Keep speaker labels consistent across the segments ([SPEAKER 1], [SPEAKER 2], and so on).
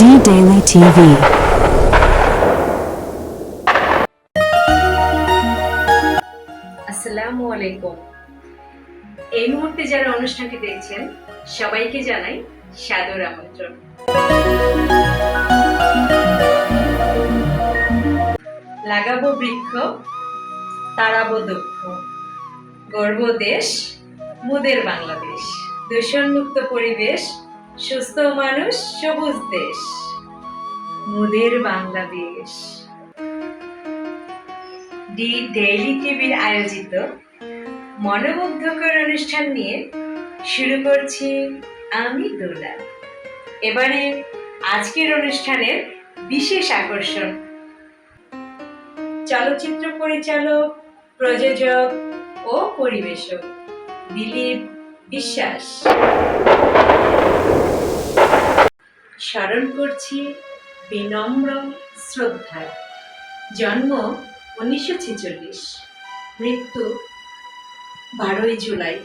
[SPEAKER 1] D-Daily TV.
[SPEAKER 2] আসসালামু আলাইকুম। এই মুহূর্তে যারা অনুষ্ঠানটি দেখছেন সবাইকে জানাই সাদর আমন্ত্রণ। লাগাবো বৃক্ষ, তাড়াবো দুঃখ, গর্ব দেশ, মোদের বাংলাদেশ, দূষণমুক্ত পরিবেশ, সুস্থ মানুষ, সবুজ দেশ, মোদের বাংলাদেশ। ডি ডেইলি টিভির আয়োজিত মনোমুগ্ধকর অনুষ্ঠান নিয়ে শুরু করছি আমি দোলা। এবারে আজকের অনুষ্ঠানের বিশেষ আকর্ষণ চলচ্চিত্র পরিচালক, প্রযোজক ও পরিবেশক দিলীপ বিশ্বাস। স্মরণ করছি বিনম্র শ্রদ্ধায়। জন্ম 1946, মৃত্যু 12 জুলাই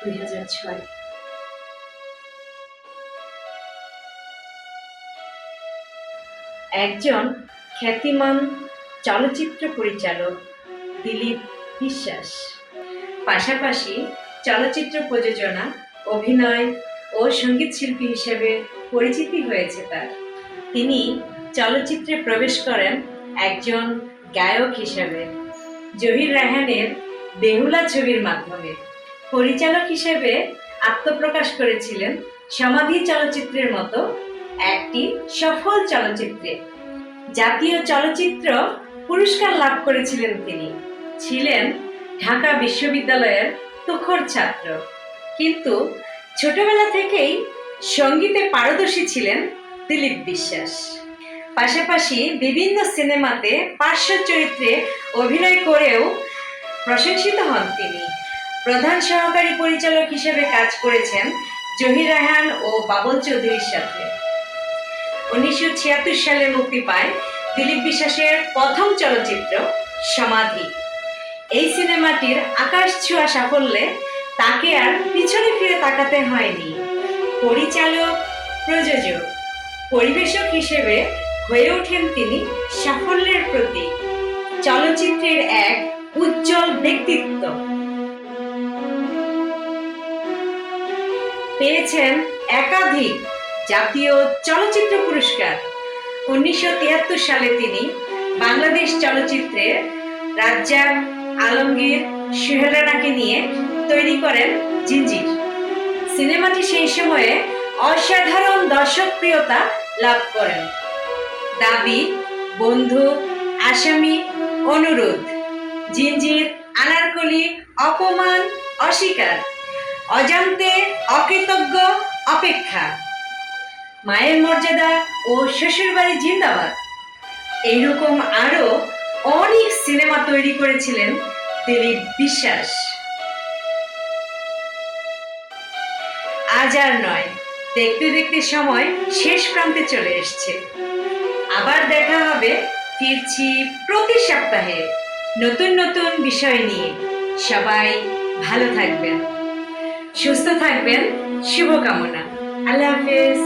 [SPEAKER 2] 2006। একজন খ্যাতিমান চলচ্চিত্র পরিচালক দিলীপ বিশ্বাস, পাশাপাশি চলচ্চিত্র প্রযোজনা, অভিনয় ও সঙ্গীত শিল্পী হিসেবে পরিচিতি হয়েছে তার। তিনি চলচ্চিত্রে প্রবেশ করেন একজন গায়ক হিসেবে জহির রায়হানের বেহুলা ছবির মাধ্যমে। পরিচালক হিসেবে আত্মপ্রকাশ করেছিলেন সমাধি চলচ্চিত্রের মতো একটি সফল চলচ্চিত্রে। জাতীয় চলচ্চিত্র পুরস্কার লাভ করেছিলেন তিনি। ছিলেন ঢাকা বিশ্ববিদ্যালয়ের তুখোড় ছাত্র, কিন্তু ছোটবেলা থেকেই সঙ্গীতে পারদর্শী ছিলেন দিলীপ বিশ্বাস। পাশাপাশি বিভিন্ন সিনেমাতে পার্শ্ব চরিত্রে অভিনয় করেও প্রশংসিত হন তিনি। প্রধান সহকারী পরিচালক হিসেবে কাজ করেছেন জহির রায়হান ও বাবুল চৌধুরীর সাথে। 1976 সালে মুক্তি পায় দিলীপ বিশ্বাসের প্রথম চলচ্চিত্র সমাধি। এই সিনেমাটির আকাশ ছোঁয়া সাফল্যে তাকে আর পিছনে ফিরে তাকাতে হয়নি। পরিচালক, প্রযোজক, পরিবেশক হিসেবে হয়ে ওঠেন তিনি সাফল্যের প্রতীক, চলচ্চিত্রের এক উজ্জ্বল ব্যক্তিত্ব। পেয়েছেন একাধিক জাতীয় চলচ্চিত্র পুরস্কার। 1973 সালে তিনি বাংলাদেশ চলচ্চিত্রে রাজ্জাক, আলমগীর, সোহেল রানাকে নিয়ে তৈরি করেন জিঞ্জির। সিনেমাটি সেই সময়ে অসাধারণ দর্শকপ্রিয়তা লাভ করেন। দাবি, বন্ধু, আসামি, অনুরোধ, জিঞ্জির, আনারকলি, অপমান, অস্বীকার, অজান্তে, অকৃতজ্ঞ, অপেক্ষা, মায়ের মর্যাদা ও শ্বশুরবাড়ি জিন্দাবাদ, এইরকম আরো অনেক সিনেমা তৈরি করেছিলেন দিলীপ বিশ্বাস। আজ আর নয়, দেখতে দেখতে সময় শেষ প্রান্তে চলে এসছে। আবার দেখা হবে, ফিরছি প্রতি সপ্তাহে নতুন নতুন বিষয় নিয়ে। সবাই ভালো থাকবেন, সুস্থ থাকবেন, শুভকামনা। আল্লাহ হাফেজ।